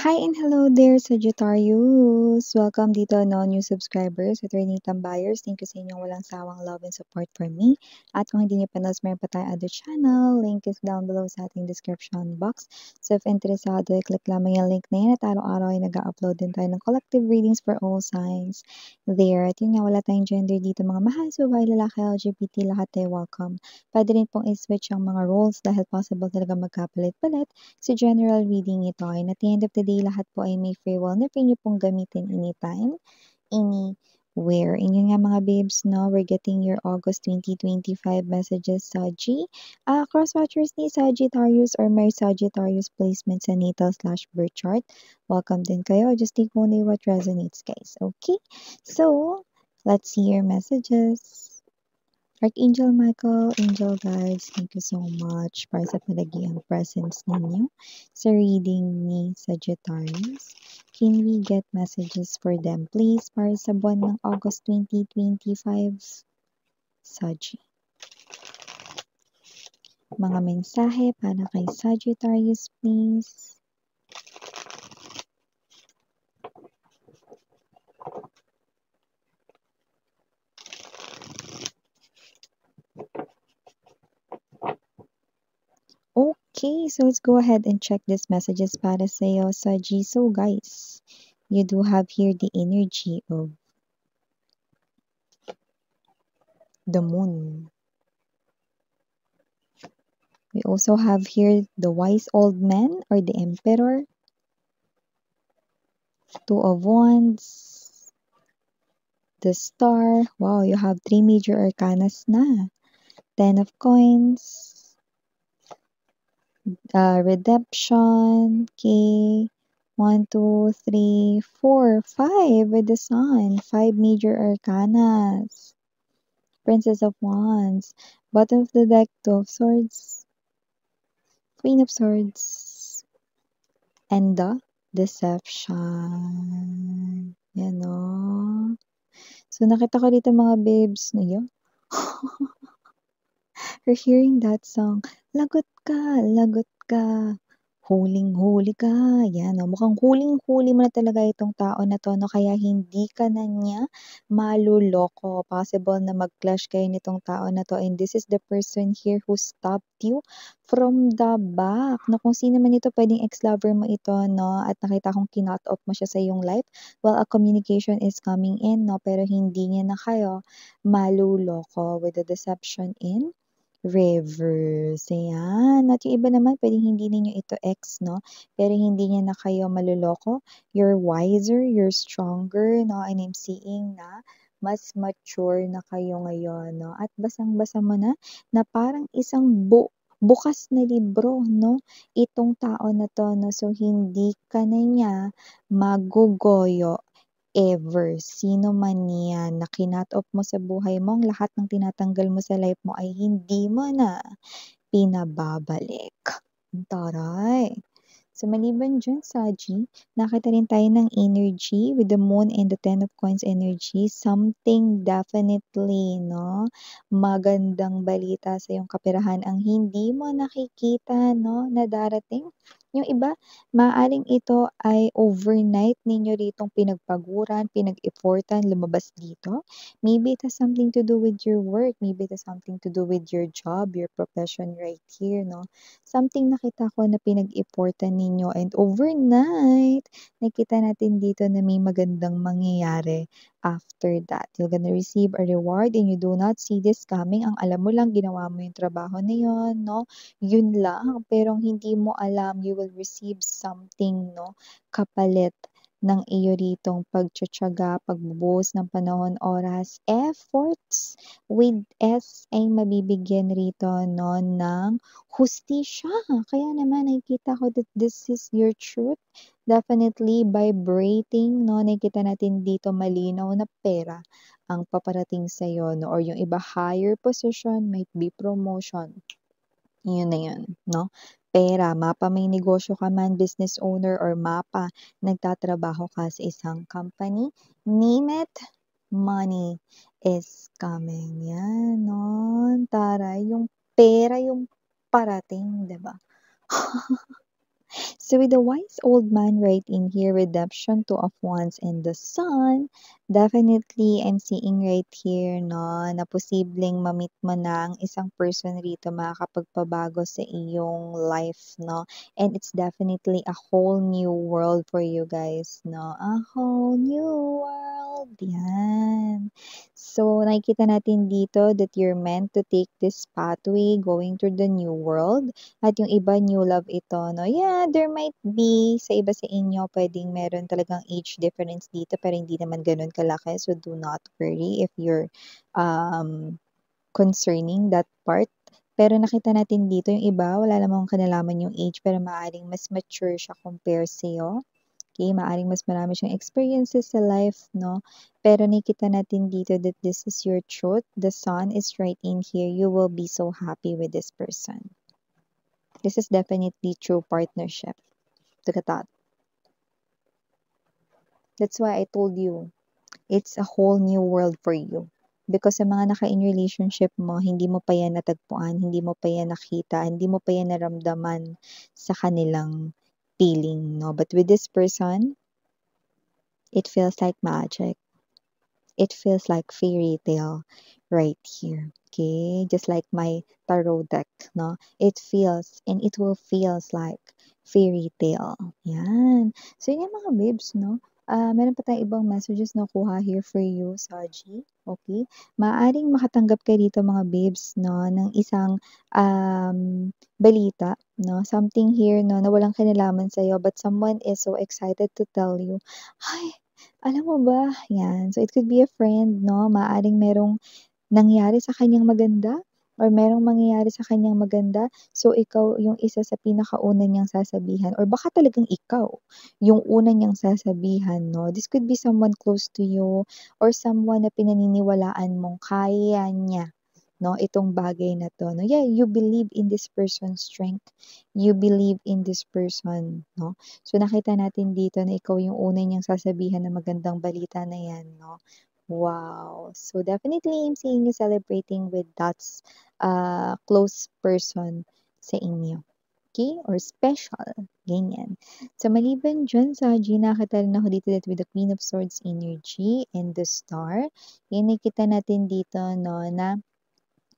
Hi and hello there, Sagittarius! Welcome dito, new subscribers, returning tambayers. Thank you sa inyong walang sawang love and support for me. At kung hindi niyo pa meron pa tayong other channel, link is down below sa ating description box. So if interesado, click lamang yung link na yan at araw-araw ay nag-upload din tayo ng collective readings for all signs there. At yun nga, wala tayong gender dito mga mahal, so by lalaki, LGBT, lahat ay welcome. Pwede rin pong i-switch ang mga roles dahil possible talaga magkapalit-palit sa general reading ito. And at the end of the day, lahat po ay may free will na pwede pong gamitin anytime, anywhere. And yun nga mga babes, no, we're getting your August 2025 messages sa G. Cross-watchers ni Sagittarius or may Sagittarius placement sa natal/birth chart. Welcome din kayo. Just take only what resonates, guys. Okay? So, let's see your messages. Archangel Michael, Angel Guides, thank you so much para sa palagiang presence ninyo sa reading ni Sagittarius. Can we get messages for them, please, para sa buwan ng August 2025? Sagi. Mga mensahe para kay Sagittarius, please. Okay, so let's go ahead and check these messages para sa iyo, Sagi. So guys, you do have here the energy of the moon. We also have here the wise old man or the emperor, two of wands, the star. Wow, you have three major arcanas na. 10 of coins, redemption, okay. 1, 2, 3, 4, 5 with the sun. 5 major arcanas. Princess of wands, bottom of the deck, 2 of swords, queen of swords, and the deception. Yan o. So, nakita ko dito mga babes, no, yun. You're hearing that song, lagot ka, huling-huli ka. Yan o, mukhang huling-huli mo na talaga itong tao na to, no? Kaya hindi ka na niya maluloko. Possible na mag-clash kayo nitong tao na to. And this is the person here who stopped you from the back. No, kung sino man ito, pwedeng ex-lover mo ito, no? At nakita kong kinot off mo siya sa iyong life. Well, a communication is coming in, no? Pero hindi niya na kayo maluloko with the deception in reverse. Ayan. At yung iba naman, pwedeng hindi ninyo ito ex, no? Pero hindi niya na kayo maluloko. You're wiser, you're stronger, no? And I'm seeing na mas mature na kayo ngayon, no? At basang-basa mo na parang isang bukas na libro, no? Itong tao na to, no? So, hindi ka na niya magugoyo ever. Sino man yan na kinat-off mo sa buhay mo, ang lahat ng tinatanggal mo sa life mo ay hindi mo na pinababalik. Taray! So, maliban dyan, Saji, nakita rin tayo ng energy with the moon and the 10 of coins energy. Something definitely, no? Magandang balita sa iyong kaperahan ang hindi mo nakikita, no? Na darating. Yung iba, maaring ito ay overnight ninyo ritong pinagpaguran, pinag-effortan, lumabas dito. Maybe it has something to do with your work. Maybe it has something to do with your job, your profession right here, no? Something nakita ko na pinag-effortan ninyo and overnight, nakita natin dito na may magandang mangyayari after that. You're gonna receive a reward and you do not see this coming. Ang alam mo lang, ginawa mo yung trabaho na yun, no? Yun lang. Pero ang hindi mo alam, you will receive something, no? Kapalit ng iyo ritong pagtsatsaga, pagbubuhos ng panahon, oras, efforts with S ay mabibigyan rito, no, ng hustisya. Kaya naman nakikita ko that this is your truth. Definitely vibrating, no? Nakikita natin dito malinaw na pera ang paparating sa iyo, no? Or yung iba higher position, might be promotion. Yun na yun, no? Pera, mapa may negosyo ka man, business owner, or mapa nagtatrabaho ka sa isang company, name it, money is coming. Yan, no? Taray, yung pera yung parating, 'di ba? So with the wise old man right in here, redemption, two of wands, and the sun, definitely I'm seeing right here, no, na posibleng ma-meet mo na ang isang person rito makakapagpabago sa iyong life, no? And it's definitely a whole new world for you guys, no? A whole new world, yan. So, nakikita natin dito that you're meant to take this pathway going through the new world at yung iba new love ito 'no. Yeah, there might be sa iba sa inyo puwedeng meron talagang age difference dito pero hindi naman gano'n kalaki. So, do not worry if you're, concerning that part. Pero nakita natin dito yung iba wala namang kinalaman yung age pero maaaring mas mature siya compare sa'yo. Okay, maaaring mas marami siyang experiences sa life 'no. Pero nakikita natin dito that this is your truth. The sun is right in here. You will be so happy with this person. This is definitely true partnership. Look at that. That's why I told you, it's a whole new world for you. Because sa mga naka-in relationship mo, hindi mo pa yan natagpuan, hindi mo pa yan nakita, hindi mo pa yan naramdaman sa kanilang feeling, no? But with this person, it feels like magic. It feels like fairy tale right here. Okay, just like my tarot deck, no? It feels and it will feels like fairy tale. Yan. So yun yung mga babes, no? Meron pa tayong ibang messages na kuha here for you, Saji. Okay? Maaring makatanggap ka dito mga babes, no, ng isang balita, no? Something here, no, na walang kinalaman sa'yo, but someone is so excited to tell you, ay, alam mo ba, yan. So, it could be a friend, no? Maaaring merong nangyari sa kanyang maganda or merong mangyayari sa kanyang maganda. So, ikaw yung isa sa pinakauna niyang sasabihan or baka talagang ikaw yung una niyang sasabihan, no? This could be someone close to you or someone na pinaniniwalaan mong kaya niya, no? Itong bagay na to, no? Yeah, you believe in this person's strength. You believe in this person, no? So, nakita natin dito na ikaw yung una niyang sasabihan na magandang balita na yan, no? Wow. So definitely I'm seeing you celebrating with that close person sa inyo. Okay? Or special. Ganyan. So maliban dyan sa nakita rin ako dito that with the Queen of Swords energy and the star, yung nakita natin dito no, na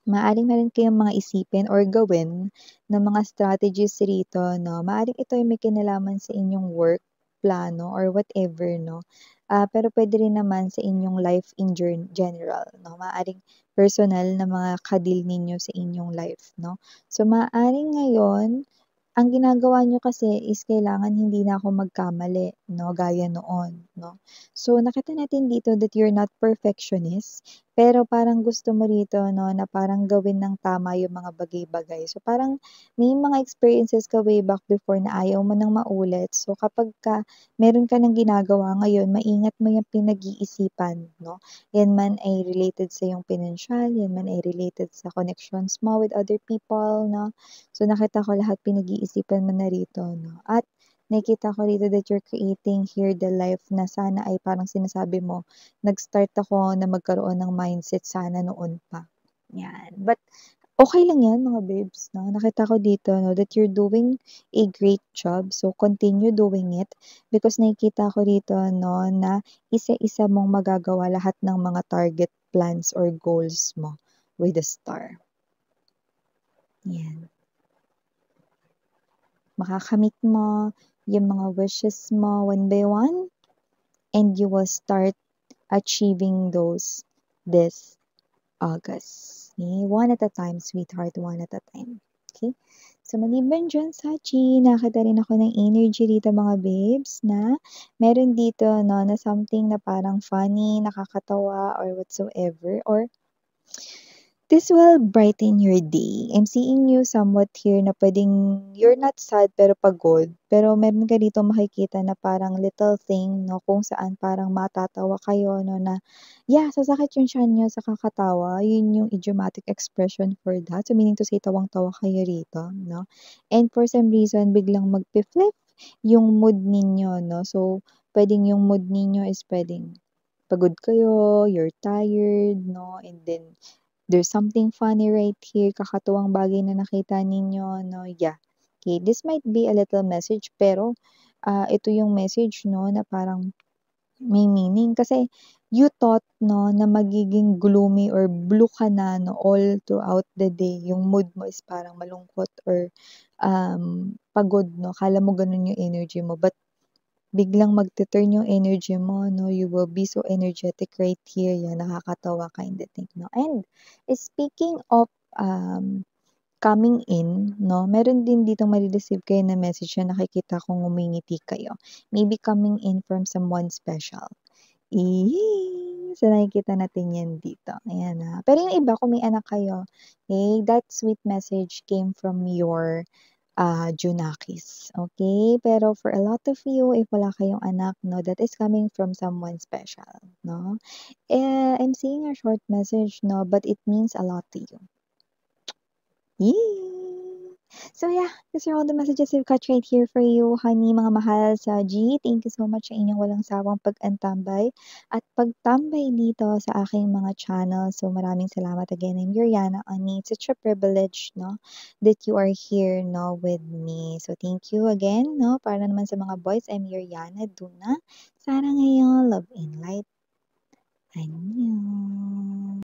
maaaring meron kayong mga isipin or gawin na mga strategies rito, no? Maaaring ito ay may kinalaman sa inyong work, plano, or whatever, no? Pero pwede rin naman sa inyong life in general, no? Maaaring personal na mga kadil ninyo sa inyong life, no? So, maaaring ngayon, ang ginagawa niyo kasi is kailangan hindi na ako magkamali 'no, gaya noon 'no. So nakita natin dito that you're not perfectionist, pero parang gusto mo rito 'no, na parang gawin ng tama yung mga bagay-bagay. So parang may mga experiences ka way back before na ayaw mo ng maulit. So kapagka meron ka ng ginagawa ngayon, maingat mo yung pinag-iisipan 'no. Yan man ay related sa iyong pinansiyal, yan man ay related sa connections mo with other people 'no. So, nakita ko lahat pinag-iisipan mo na rito, 'no? At nakikita ko rito that you're creating here the life na sana ay parang sinasabi mo, nag-start ako na magkaroon ng mindset sana noon pa, 'yan. But okay lang 'yan mga babes, 'no? Nakita ko dito 'no, that you're doing a great job. So, continue doing it because nakikita ko rito 'no, na isa-isa mong magagawa lahat ng mga target plans or goals mo with a star. 'Yan. Makakamit mo yung mga wishes mo one by one and you will start achieving those this August. Okay? One at a time, sweetheart. One at a time. Okay? So, maliban dyan, Sachi, nakita rin ako ng energy dito mga babes na meron dito no, na something na parang funny, nakakatawa, or whatsoever, or this will brighten your day. I'm seeing you somewhat here na pwedeng you're not sad pero pagod. Pero meron ka dito makikita na parang little thing, no, kung saan parang matatawa kayo, no, na, yeah, sasakit yung tiyan niyo sa kakatawa. Yun yung idiomatic expression for that. So, meaning to say, tawang-tawa kayo rito, no? And for some reason, biglang magpi-flip yung mood ninyo, no? So, pwedeng yung mood ninyo is pwedeng pagod kayo, you're tired, no? And then, there's something funny right here, kakatuwang bagay na nakita ninyo, no? Yeah. Okay, this might be a little message pero, ito yung message 'no, na parang may meaning kasi you thought 'no, na magiging gloomy or blue ka na 'no, all throughout the day, yung mood mo is parang malungkot or, pagod 'no, akala mo gano'n yung energy mo but biglang magtu-turn yung energy mo 'no, you will be so energetic right here, yan nakakatawa kind of thing 'no. And speaking of, coming in 'no, meron din ditong mare-receive kayo na message na nakikita kong ngumingiti kayo. Maybe coming in from someone special. So, nakikita natin 'yan dito, ayan, Pero yung iba kung may anak kayo, okay, that sweet message came from your Junakis, okay? Pero for a lot of you, if wala kayong anak 'no, that is coming from someone special 'no. I'm seeing a short message 'no, but it means a lot to you. Yay! So yeah, these are all the messages we've got right here for you, honey, mga mahal sa G. Thank you so much sa inyong walang sawang pag-antambay at pagtambay dito sa aking mga channel. So maraming salamat again. I'm Yuriana Ani. It's such a privilege, no, that you are here, no, with me. So thank you again, no. Para naman sa mga boys, I'm Yuriana Duna. Sana ngayon, love and light. Annyeong.